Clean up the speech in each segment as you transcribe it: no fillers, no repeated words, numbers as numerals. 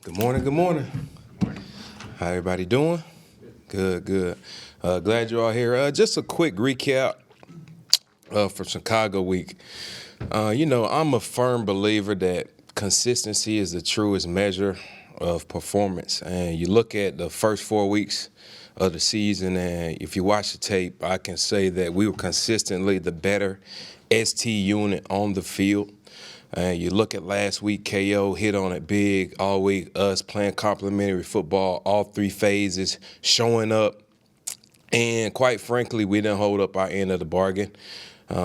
Good morning, good morning. How everybody doing? Good, good. Glad you're all here. Just a quick recap for Chicago week. I'm a firm believer that consistency is the truest measure of performance. And you look at the first 4 weeks of the season, and if you watch the tape, I can say that we were consistently the better ST unit on the field. You look at last week, KO hit on it big all week, us playing complementary football, all three phases, showing up. And quite frankly, we didn't hold up our end of the bargain. We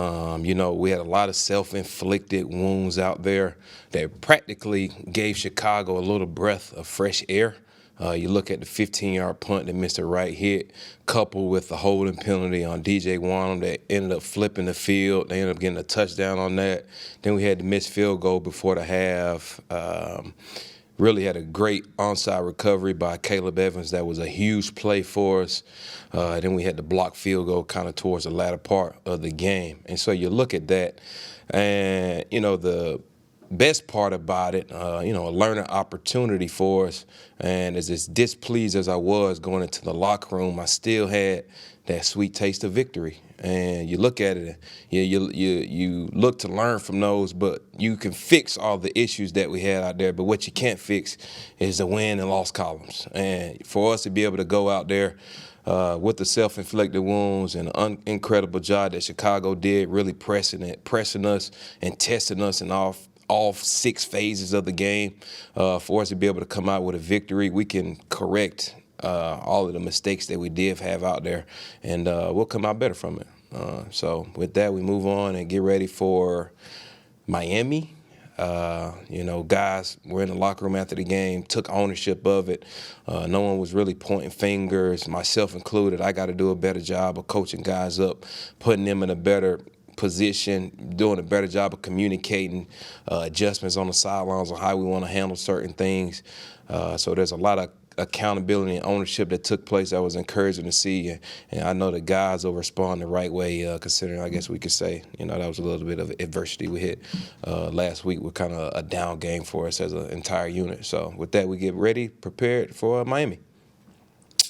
had a lot of self-inflicted wounds out there that practically gave Chicago a little breath of fresh air. You look at the 15-yard punt that missed a right hit, coupled with the holding penalty on DJ Wanham that ended up flipping the field. They ended up getting a touchdown on that. Then we had the missed field goal before the half. Really had a great onside recovery by Caleb Evans. That was a huge play for us. Then we had the blocked field goal kind of towards the latter part of the game. And so you look at that, and, the best part about it, a learning opportunity for us. And as displeased as I was going into the locker room, I still had that sweet taste of victory. And you look at it, you look to learn from those, but you can fix all the issues that we had out there. But what you can't fix is the win and loss columns. And for us to be able to go out there with the self-inflicted wounds and the incredible job that Chicago did, really pressing us and testing us in all 6 phases of the game, for us to be able to come out with a victory, we can correct all of the mistakes that we did have out there, and we'll come out better from it. So with that, we move on and get ready for Miami. Guys were in the locker room after the game, took ownership of it. No one was really pointing fingers, myself included. I got to do a better job of coaching guys up, putting them in a better position, doing a better job of communicating adjustments on the sidelines on how we want to handle certain things. So there's a lot of accountability and ownership that took place that was encouraging to see. And I know the guys will respond the right way, considering, I guess we could say, that was a little bit of adversity we hit last week with kind of a down game for us as an entire unit. So with that, we get ready, prepared for Miami.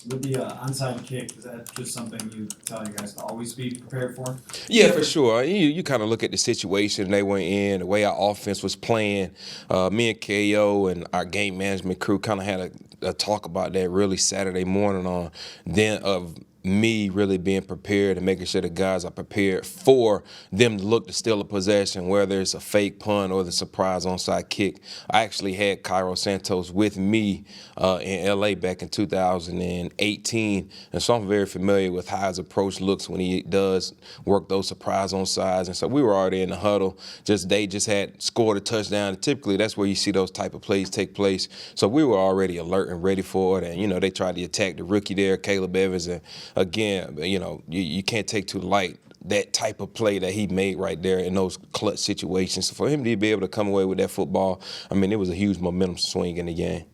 With the onside kick, is that just something you tell you guys to always be prepared for? Yeah, for sure. You kind of look at the situation they were in, the way our offense was playing. Me and KO and our game management crew kind of had a talk about that really Saturday morning on then of me really being prepared and making sure the guys are prepared for them to look to steal a possession, whether it's a fake punt or the surprise onside kick. I actually had Cairo Santos with me in L.A. back in 2018, and so I'm very familiar with how his approach looks when he does work those surprise onsides. And so we were already in the huddle. They just had scored a touchdown, and typically that's where you see those type of plays take place. So we were already alert and ready for it, and, they tried to attack the rookie there, Caleb Evans, and again, you can't take too light that type of play that he made right there in those clutch situations. So for him to be able to come away with that football, it was a huge momentum swing in the game.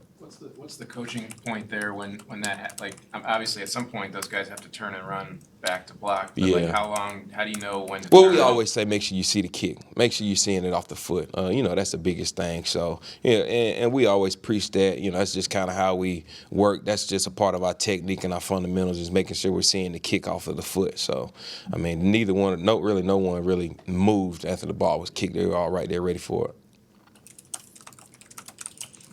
What's the coaching point there when that obviously at some point those guys have to turn and run back to block, but how do you know when to Well, we always say make sure you see the kick, make sure you're seeing it off the foot. That's the biggest thing. So and we always preach that. That's just kind of how we work. That's just a part of our technique and our fundamentals, is making sure we're seeing the kick off of the foot. So no one really moved after the ball was kicked. They were all right there ready for it.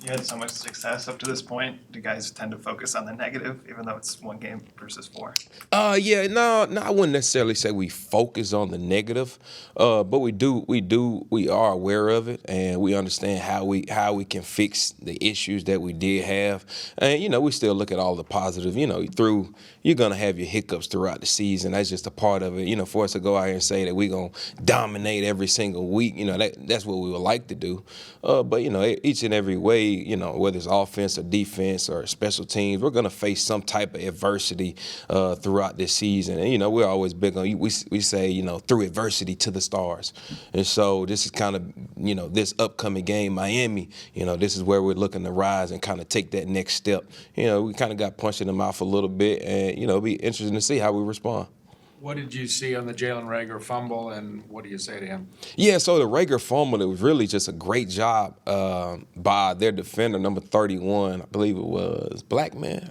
You had so much success up to this point. Do guys tend to focus on the negative, even though it's 1 game versus 4? I wouldn't necessarily say we focus on the negative, but we are aware of it, and we understand how we can fix the issues that we did have. And we still look at all the positive. You're gonna have your hiccups throughout the season. That's just a part of it. For us to go out here and say that we're gonna dominate every single week, that's what we would like to do. But each and every way, whether it's offense or defense or special teams, we're going to face some type of adversity throughout this season. And, we're always big on, we say, through adversity to the stars. And so this is kind of, this upcoming game, Miami, this is where we're looking to rise and kind of take that next step. We kind of got punched in the mouth a little bit, and, it'll be interesting to see how we respond. What did you see on the Jalen Reagor fumble, and what do you say to him? Yeah, so the Reagor fumble, it was really just a great job by their defender, number 31. I believe it was Blackman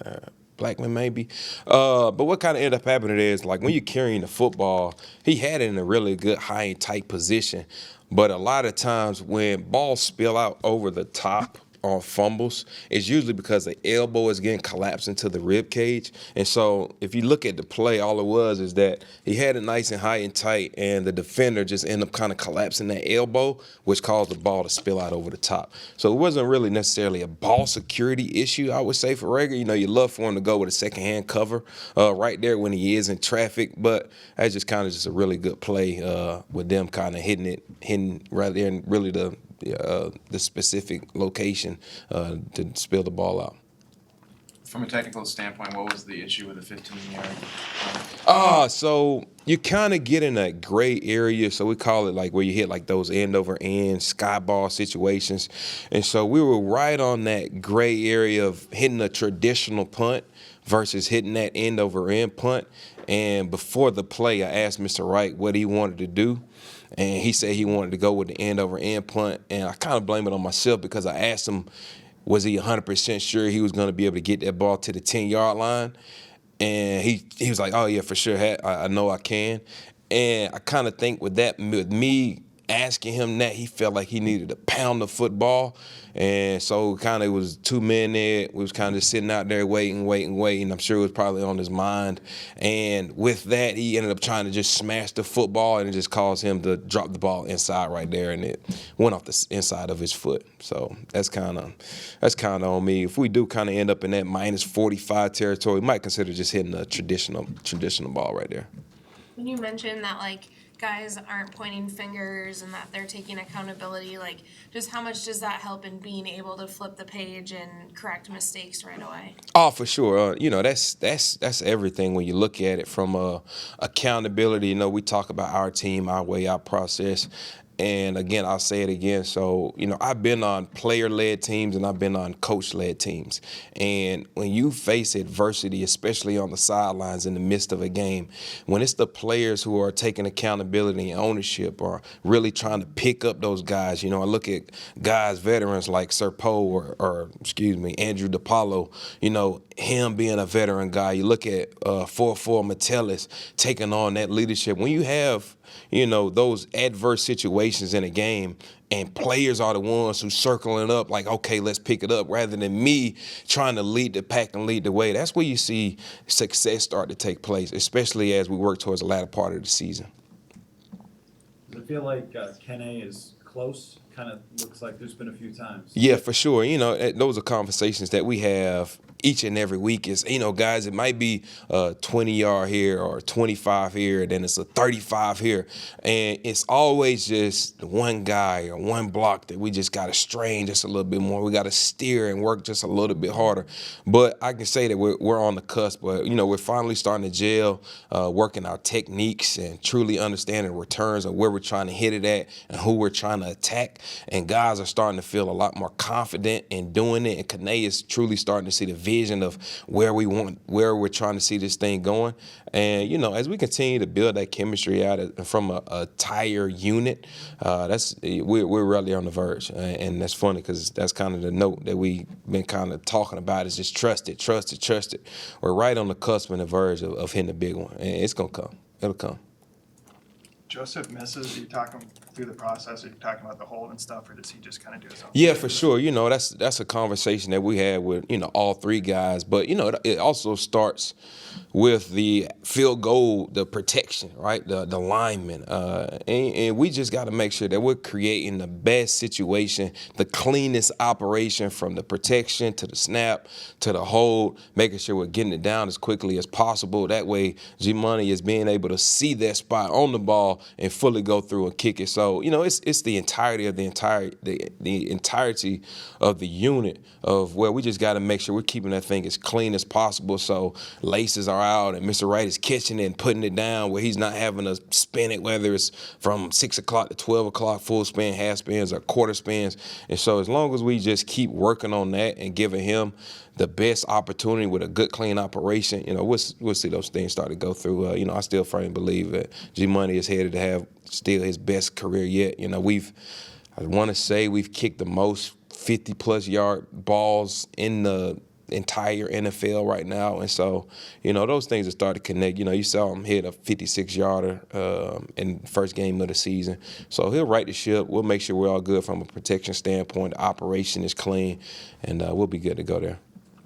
maybe. But what kind of ended up happening is, like, when you're carrying the football, he had it in a really good high and tight position. But a lot of times when balls spill out over the top on fumbles, it's usually because the elbow is getting collapsed into the rib cage. And so if you look at the play, all it was is that he had it nice and high and tight, and the defender just ended up kind of collapsing that elbow, which caused the ball to spill out over the top. So it wasn't really necessarily a ball security issue, I would say, for Reagor. You know, you love for him to go with a second-hand cover right there when he is in traffic, but that's just kind of just a really good play with them kind of hitting right there in really the specific location to spill the ball out. From a technical standpoint, what was the issue with the 15-yard? So you kind of get in a gray area. So we call it like where you hit like those end over end sky ball situations. And so we were right on that gray area of hitting a traditional punt versus hitting that end over end punt. And before the play, I asked Mr. Wright what he wanted to do. And he said he wanted to go with the end over end punt. And I kind of blame it on myself because I asked him, was he 100% sure he was going to be able to get that ball to the 10-yard line? And he was like, oh, yeah, for sure. I know I can. And I kind of think with me asking him that, he felt like he needed to pound the football. And so kind of it was 2 men there. We was kind of just sitting out there waiting. I'm sure it was probably on his mind. And with that, he ended up trying to just smash the football, and it just caused him to drop the ball inside right there, and it went off the inside of his foot. So that's kind of on me. If we do kind of end up in that minus 45 territory, we might consider just hitting a traditional ball right there. When you mentioned that, like, guys aren't pointing fingers and that they're taking accountability, like, just how much does that help in being able to flip the page and correct mistakes right away? Oh, for sure. You know, that's everything when you look at it from accountability. You know, we talk about our team, our way, our process. And again, I'll say it again. So, you know, I've been on player-led teams and I've been on coach-led teams. And when you face adversity, especially on the sidelines in the midst of a game, when it's the players who are taking accountability and ownership or really trying to pick up those guys, you know, I look at guys, veterans like Sir Poe or Andrew DiPaolo, you know, him being a veteran guy. You look at 4-4 Metellus taking on that leadership. When you have, you know, those adverse situations in a game and players are the ones who circling up like, okay, let's pick it up, rather than me trying to lead the pack and lead the way, that's where you see success start to take place, especially as we work towards the latter part of the season. Does it feel like Kene is close? Kind of looks like there's been a few times. Yeah, for sure. You know, those are conversations that we have each and every week. Is, you know, guys, it might be a 20-yard here or 25 here, then it's a 35 here. And it's always just one guy or one block that we just got to strain just a little bit more. We got to steer and work just a little bit harder. But I can say that we're on the cusp. But, you know, we're finally starting to gel, working our techniques and truly understanding returns of where we're trying to hit it at and who we're trying to attack. And guys are starting to feel a lot more confident in doing it. And Kene is truly starting to see the vision of where we're trying to see this thing going. And, you know, as we continue to build that chemistry out from a entire unit, we're really on the verge. And that's funny because that's kind of the note that we've been kind of talking about, is just trust it. We're right on the cusp and the verge of hitting a big one. And it's going to come. It'll come. Joseph misses, are you talking through the process, are you talking about the hold and stuff, or does he just kind of do his own? Yeah, for sure. You know, that's a conversation that we had with, you know, all three guys. But, you know, it also starts with the field goal, the protection, right, the linemen. And we just got to make sure that we're creating the best situation, the cleanest operation from the protection to the snap to the hold, making sure we're getting it down as quickly as possible. That way, G-Money is being able to see that spot on the ball and fully go through and kick it. So so, it's the entirety of the entirety of the unit of where we just got to make sure we're keeping that thing as clean as possible. So laces are out and Mr. Wright is catching it and putting it down where he's not having to spin it, whether it's from 6 o'clock to 12 o'clock, full spin, half spins, or quarter spins. And so as long as we just keep working on that and giving him the best opportunity with a good, clean operation, we'll see those things start to go through. I still firmly believe that G-Money is headed to have still his best career yet. I want to say we've kicked the most 50-plus yard balls in the entire NFL right now. And so, those things have started to connect. You saw him hit a 56-yarder in the first game of the season. So he'll right the ship. We'll make sure we're all good from a protection standpoint. The operation is clean, and we'll be good to go there.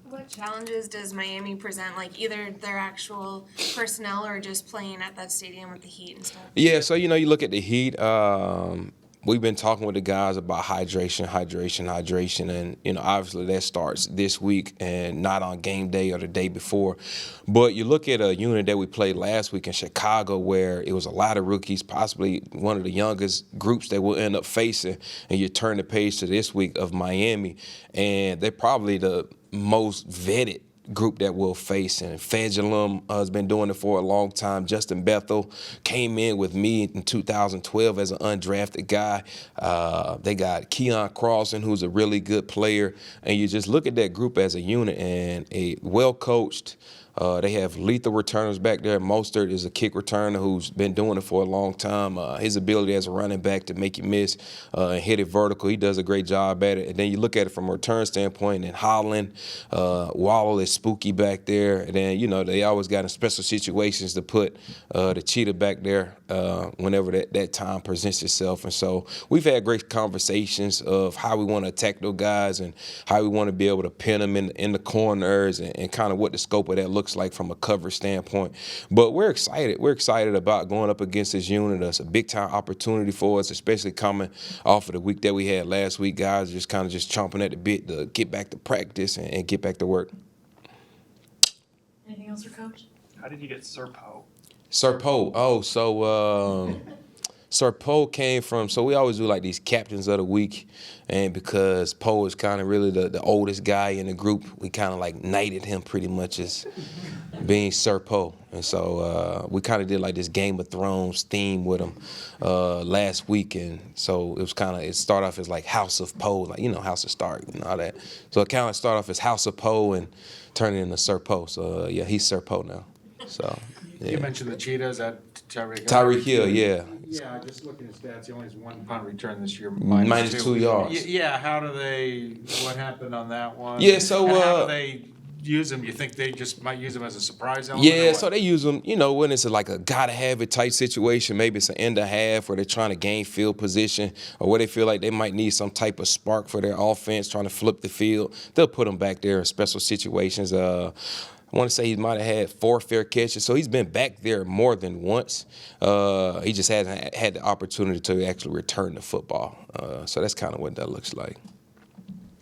What challenges does Miami present, like either their actual personnel or just playing at that stadium with the heat and stuff? Yeah, so, you look at the Heat. We've been talking with the guys about hydration, and, obviously that starts this week and not on game day or the day before. But you look at a unit that we played last week in Chicago where it was a lot of rookies, possibly one of the youngest groups that we'll end up facing, and you turn the page to this week of Miami, and they're probably the most vetted group that we'll face. And Fedulum has been doing it for a long time. Justin Bethel came in with me in 2012 as an undrafted guy. They got Keon Crossan, who's a really good player. And you just look at that group as a unit and a well-coached. They have lethal returners back there. Mostert is a kick returner who's been doing it for a long time. His ability as a running back to make you miss and hit it vertical, he does a great job at it. And then you look at it from a return standpoint, and Holland, Waddle is spooky back there. And then, they always got in special situations to put the cheetah back there whenever that time presents itself. And so we've had great conversations of how we want to attack those guys and how we want to be able to pin them in the corners and kind of what the scope of that looks like from a coverage standpoint. But we're excited. We're excited about going up against this unit. It's a big-time opportunity for us, especially coming off of the week that we had last week. Guys just kind of just chomping at the bit to get back to practice and get back to work. Anything else for Coach? How did you get Serpo? Serpo. Oh, so Serpo came from, so we always do like these captains of the week. And because Poe is kind of really the oldest guy in the group, we kind of like knighted him pretty much as being Serpo. And so we kind of did like this Game of Thrones theme with him last week. And so it started off as like House of Poe, like, House of Stark and all that. So it kind of started off as House of Poe and turned into Serpo. So yeah, he's Serpo now. So yeah. You mentioned the cheetahs at Tyreek Hill. Tyreek Hill, yeah. Yeah, just looking at stats, he only has 1 punt return this year. Minus 2 yards. Yeah, what happened on that one? Yeah, so and how do they use him? You think they just might use him as a surprise element? Yeah, so they use him, when it's like a gotta have it type situation. Maybe it's an end of half where they're trying to gain field position or where they feel like they might need some type of spark for their offense, trying to flip the field. They'll put him back there in special situations. I want to say he might have had 4 fair catches, so he's been back there more than once. He just hasn't had the opportunity to actually return the football. So that's kind of what that looks like.